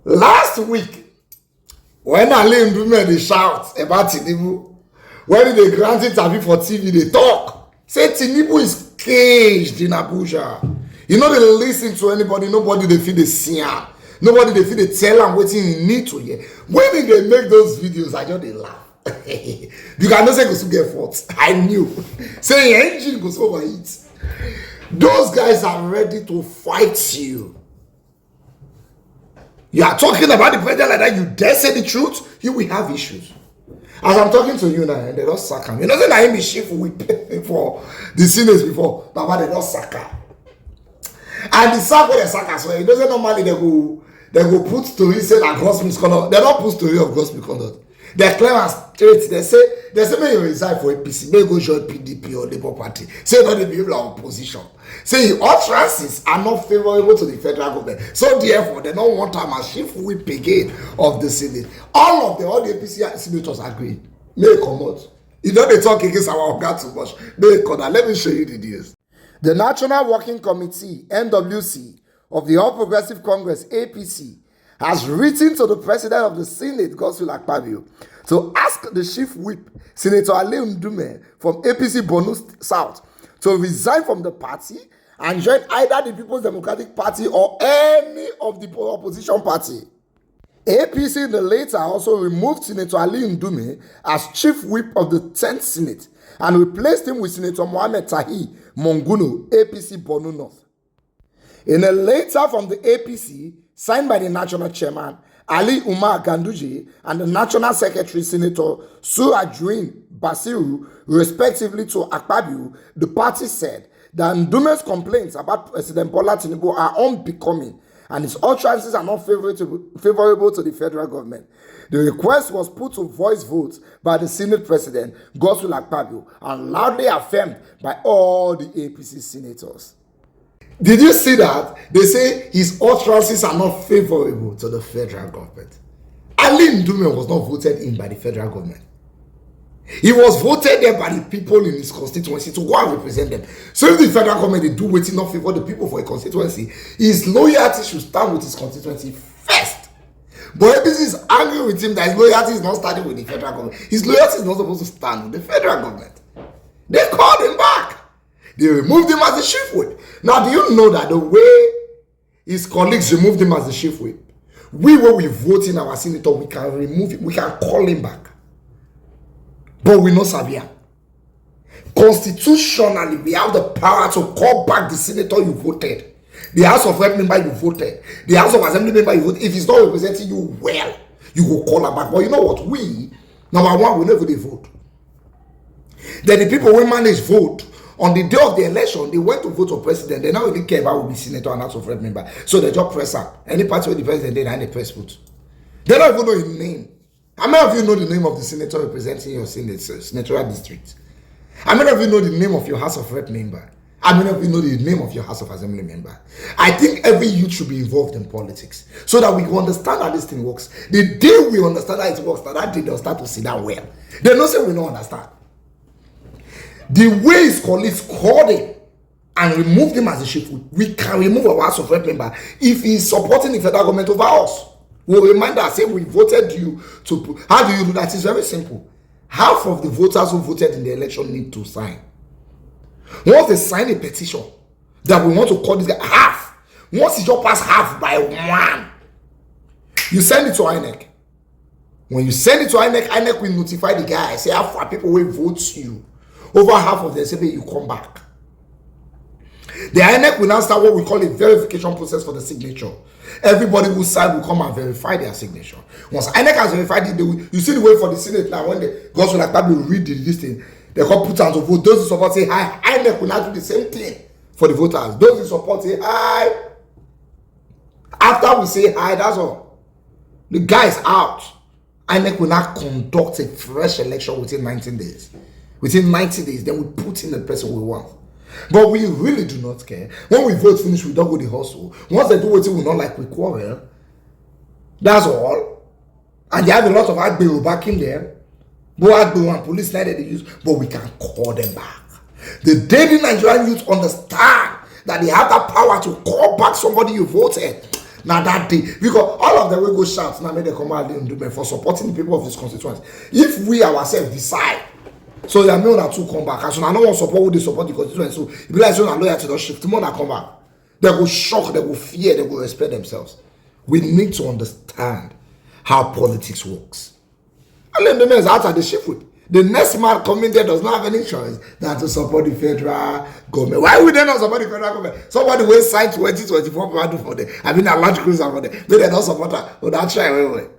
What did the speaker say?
Last week, when Alli Ndume dey shout about Tinubu, when they grant interview for TV, they talk. Say Tinubu is caged in Abuja. You know they listen to anybody, nobody they feel they see him. Nobody they feel they tell him what he need to hear. When they make those videos, I just they laugh. You cannot say go get fault. I knew. Say your engine goes overheat. Those guys are ready to fight you. You are talking about the president like that, you dare say the truth, you will have issues. As I'm talking to you now, and they don't sack him. You know, that I am chief whip for the seniors before, but why they don't sack him. And the sack where they sack as well, it doesn't normally they go put story say that gross misconduct. They don't put story of gross misconduct. They're clear and straight. They say may you resign for APC, may you go join PDP or Labour Party. Say not the behave like opposition. Say utterances are not favorable to the federal government. So therefore, they don't want time as chief whip again of the Senate. All the APC senators agree. May come out. You know they talk against our God too much. May come out. Let me show you the deals. The National Working Committee, NWC, of the All Progressive Congress, APC, has written to the President of the Senate, Godswill Akpabio, to ask the Chief Whip, Senator Alli Ndume from APC Borno South, to resign from the party and join either the People's Democratic Party or any of the opposition party. APC in the later also removed Senator Alli Ndume as Chief Whip of the 10th Senate and replaced him with Senator Mohammed Tahi Monguno, APC Borno North. In a letter from the APC, signed by the National Chairman, Ali Umar Ganduje, and the National Secretary, Senator Surajudeen Basiru, respectively to Akpabio, the party said that Ndume's complaints about President Bola Tinubu are unbecoming and his utterances are not favorable to the federal government. The request was put to voice votes by the Senate President, Godswill Akpabio, and loudly affirmed by all the APC senators. Did you see that? They say his utterances are not favorable to the federal government. Alli Ndume was not voted in by the federal government. He was voted there by the people in his constituency to go and represent them. So if the federal government they do waiting not favor the people for a constituency, his loyalty should stand with his constituency first. But APC is angry with him that his loyalty is not starting with the federal government. His loyalty is not supposed to stand with the federal government. They called him back. They removed him as the chief whip. Now, do you know that the way his colleagues removed him as the chief whip, when we vote in our senator, we can remove him, we can call him back. But we know Sabia. Constitutionally, we have the power to call back the senator you voted, the House of Rep member you voted, the House of Assembly member you voted. If he's not representing you well, you go call him back. But you know what? We, number one, we never vote. Then the people who manage vote. On the day of the election, they went to vote for president. They now really care about who will be senator and House of Rep member. So they just press up. Any party where the president did, and they press vote. They don't even know his name. How many of you know the name of the senator representing your senatorial district? How many of you know the name of your House of Rep member? How many of you know the name of your House of Assembly member? I think every youth should be involved in politics so that we can understand how this thing works. The day we understand how it works, that day they'll start to see that well. They don't say we don't understand. The way his colleagues called him and removed him as a chief whip, we can remove our House of Rep member if he is supporting the federal government over us. We'll remind us, say we voted you to. How do you do that? It's very simple. Half of the voters who voted in the election need to sign. Once they sign a petition that we want to call this guy, half. Once it just pass half by one, you send it to INEC. When you send it to INEC, INEC will notify the guy, say how far people will vote you. Over half of them say, you come back. The INEC will now start what we call a verification process for the signature. Everybody who signed will come and verify their signature. Once INEC has verified it, you see the way for the Senate now, when the Godswill Akpabio will read this thing, they come put out to vote. Those who support say hi. INEC will now do the same thing for the voters. Those who support say hi. After we say hi, that's all. The guy is out. INEC will now conduct a fresh election within 19 days. Within 90 days, then we put in the person we want. But we really do not care. When we vote finish, we don't go the hustle. Once they do what we not like, we quarrel. That's all. And they have a lot of Agberu back in there. But Agberu and police now they use, but we can call them back. The day the Nigerian youth understand that they have that power to call back somebody you voted, Now that day, because all of them will go shout now, make them come out Alli Ndume for supporting the people of this constituency. If we ourselves decide, so there are no that two come back, and so now no one support who they support the constituency. So if you like, so now lawyer to the shift, tomorrow that come back, they will shock, they will fear, they will respect themselves. We need to understand how politics works. Alli Ndume is out of the shift with. The next man coming there does not have any choice than to support the federal government. Why would they not support the federal government? Somebody will sign 2024 plan for them. I mean, a large cruiser for them. They don't support her. Well, that's right.